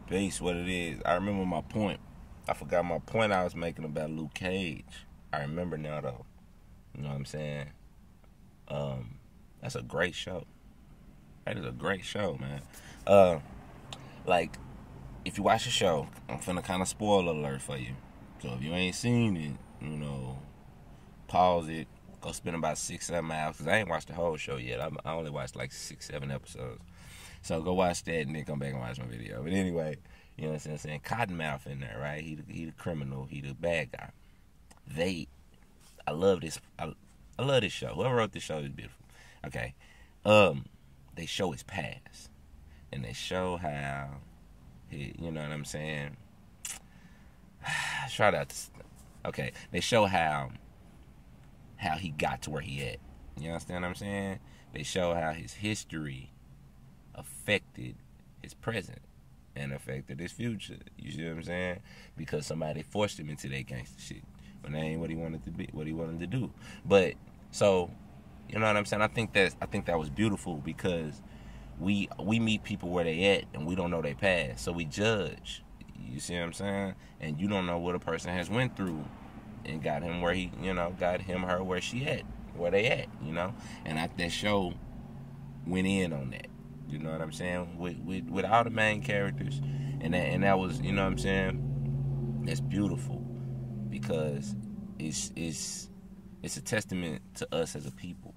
Base what it is. I remember my point. I forgot my point I was making about Luke Cage. I remember now though. You know what I'm saying? That's a great show. That is a great show, man. Like, if you watch the show, I'm finna kind of spoil alert for you. So if you ain't seen it, pause it. Go spend about 6-7 hours. Cause I ain't watched the whole show yet. I only watched like 6-7 episodes. So go watch that and then come back and watch my video. But anyway, you know what I'm saying? Cottonmouth in there, right? He the criminal. He the bad guy. I love this. I love this show. Whoever wrote this show is beautiful. Okay. They show his past. And they show how you know what I'm saying? Shout out to, okay. They show how he got to where he at. You understand what I'm saying? They show how his history affected his present and affected his future. You see what I'm saying? Because somebody forced him into that gangster shit. But that ain't what he wanted to be, what he wanted to do. But so, you know what I'm saying? I think that was beautiful because we meet people where they at and we don't know their past. So we judge. You see what I'm saying? And you don't know what a person has went through and got him where he, got him, her, where she at, where they at, And that show went in on that. You know what I'm saying? With all the main characters. And that was, you know what I'm saying? That's beautiful. Because it's a testament to us as a people.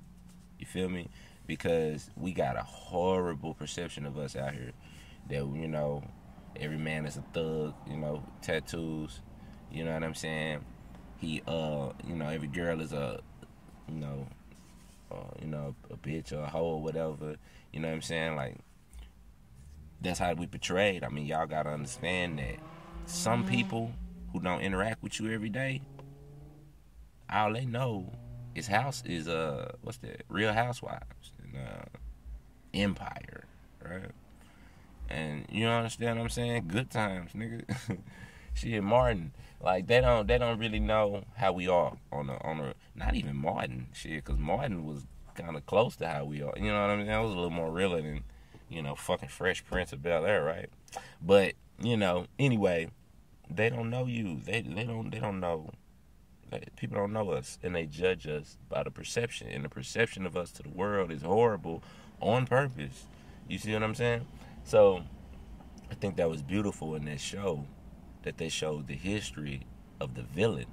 You feel me? Because we got a horrible perception of us out here. That, every man is a thug, tattoos, you know what I'm saying? He, every girl is a bitch or a hoe or whatever. You know what I'm saying? Like, that's how we portrayed. I mean, y'all gotta understand that some people who don't interact with you every day, all they know is what's that? Real Housewives and Empire, right? And you understand what I'm saying? Good times, nigga. Shit, Martin. Like, they don't really know how we are on a not even Martin shit, cause Martin was kind of close to how we are. You know what I mean? That was a little more realer than, fucking Fresh Prince of Bel-Air, right? But anyway, they don't know you. They don't know. People don't know us, and they judge us by the perception, and the perception of us to the world is horrible on purpose. You see what I'm saying? So I think that was beautiful in that show, that they showed the history of the villain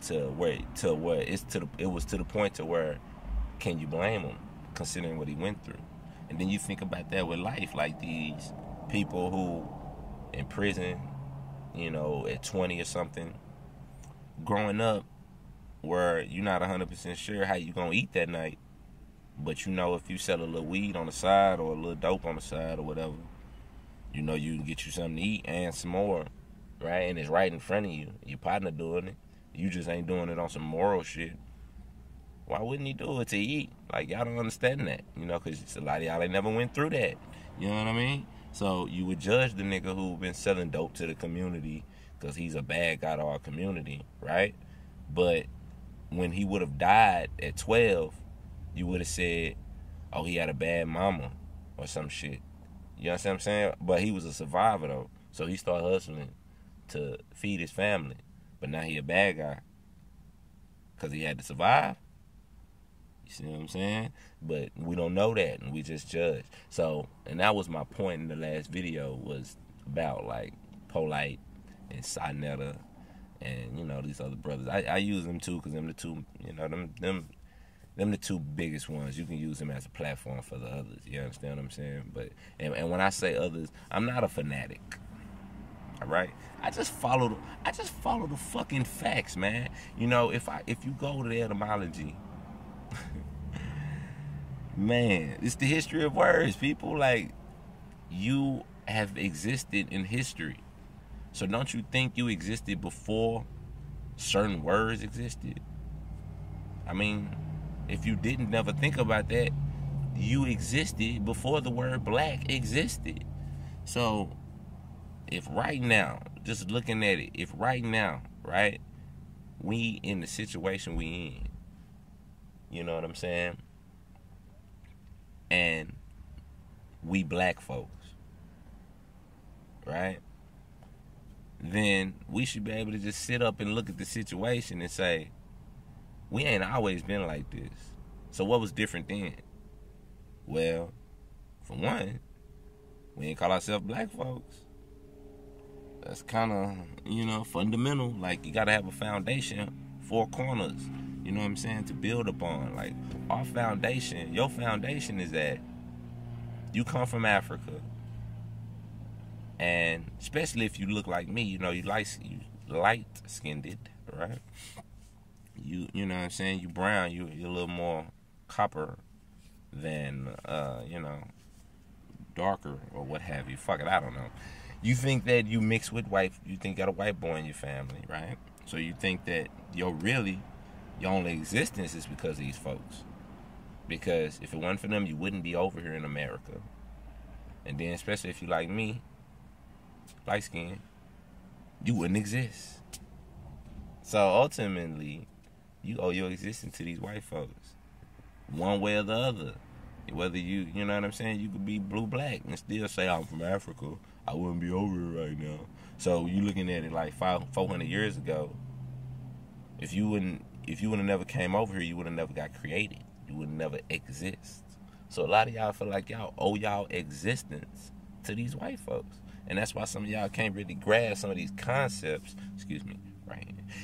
it was to the point to where, can you blame him considering what he went through? And then you think about that with life, like these people who in prison, at 20 or something, growing up where you're not 100% sure how you gonna eat that night, but if you sell a little weed on the side or a little dope on the side or whatever, you can get you something to eat and some more, right? And it's right in front of you. Your partner doing it. You just ain't doing it on some moral shit. Why wouldn't he do it to eat? Like, y'all don't understand that, because a lot of y'all ain't never went through that. You know what I mean? So you would judge the nigga who been selling dope to the community because he's a bad guy to our community, right? But when he would have died at 12, you would have said, oh, he had a bad mama or some shit. You understand what I'm saying? But he was a survivor, though. So he started hustling to feed his family. But now he a bad guy because he had to survive. You see what I'm saying? But we don't know that, and we just judge. So, and that was my point in the last video, was about, like, Polite and Sinetta and, these other brothers. I use them, too, because them the two, them the two biggest ones. You can use them as a platform for the others. You understand what I'm saying? But and when I say others, I'm not a fanatic. All right? I just follow the fucking facts, man. If you go to the etymology, man, it's the history of words, people. Like, you have existed in history. So don't you think you existed before certain words existed? I mean, if you didn't never think about that, you existed before the word black existed. So if right now, just looking at it, if right now, right, we in the situation we in, you know what I'm saying? And we black folks, right? Then we should be able to just sit up and look at the situation and say, we ain't always been like this. So what was different then? Well, for one, we ain't call ourselves black folks. That's kind of, fundamental. Like, you got to have a foundation, 4 corners, you know what I'm saying, to build upon. Like, our foundation, your foundation is that you come from Africa. And especially if you look like me, you light-skinned, right? You know what I'm saying? You brown, you're a little more copper than, darker or what have you. Fuck it, I don't know. You think that you mix with white, you think you got a white boy in your family, right? So you think that your only existence is because of these folks. Because if it wasn't for them, you wouldn't be over here in America. And then especially if you like me, light skin, you wouldn't exist. So ultimately, you owe your existence to these white folks, one way or the other. Whether you know what I'm saying, you could be blue black and still say I'm from Africa. I wouldn't be over here right now. So you looking at it like 400 years ago. If you would have never came over here, you would have never got created. You would never exist. So a lot of y'all feel like y'all owe y'all existence to these white folks. And that's why some of y'all can't really grasp some of these concepts.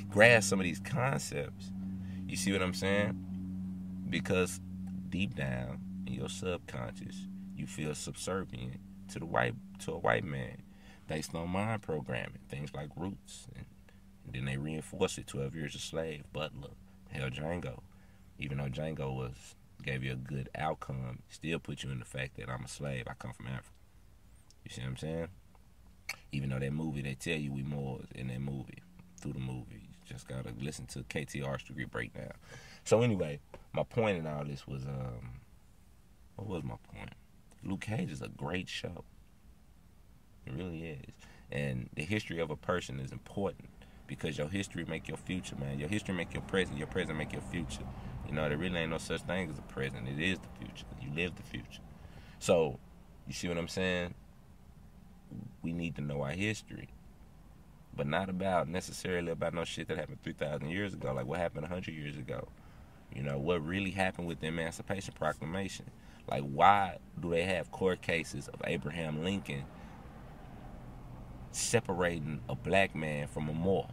Grasp some of these concepts. You see what I'm saying? Because deep down in your subconscious, you feel subservient to a white man based on mind programming, things like Roots. And then they reinforce it, 12 Years a Slave, Butler, hell, Django. Even though Django gave you a good outcome, still put you in the fact that I'm a slave. I come from Africa. You see what I'm saying? Even though that movie, they tell you we more in that movie, through the movie. You just gotta listen to KTR's degree breakdown. So anyway, my point in all this was, what was my point? Luke Cage is a great show. It really is. And the history of a person is important because your history make your future, man. Your history make your present make your future. There really ain't no such thing as a present. It is the future. You live the future. So, you see what I'm saying? We need to know our history. But not necessarily about no shit that happened 3,000 years ago. Like what happened 100 years ago. What really happened with the Emancipation Proclamation. Like, why do they have court cases of Abraham Lincoln separating a black man from a Moor?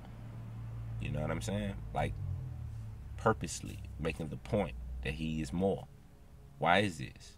You know what I'm saying? Like, purposely making the point that he is Moor. Why is this?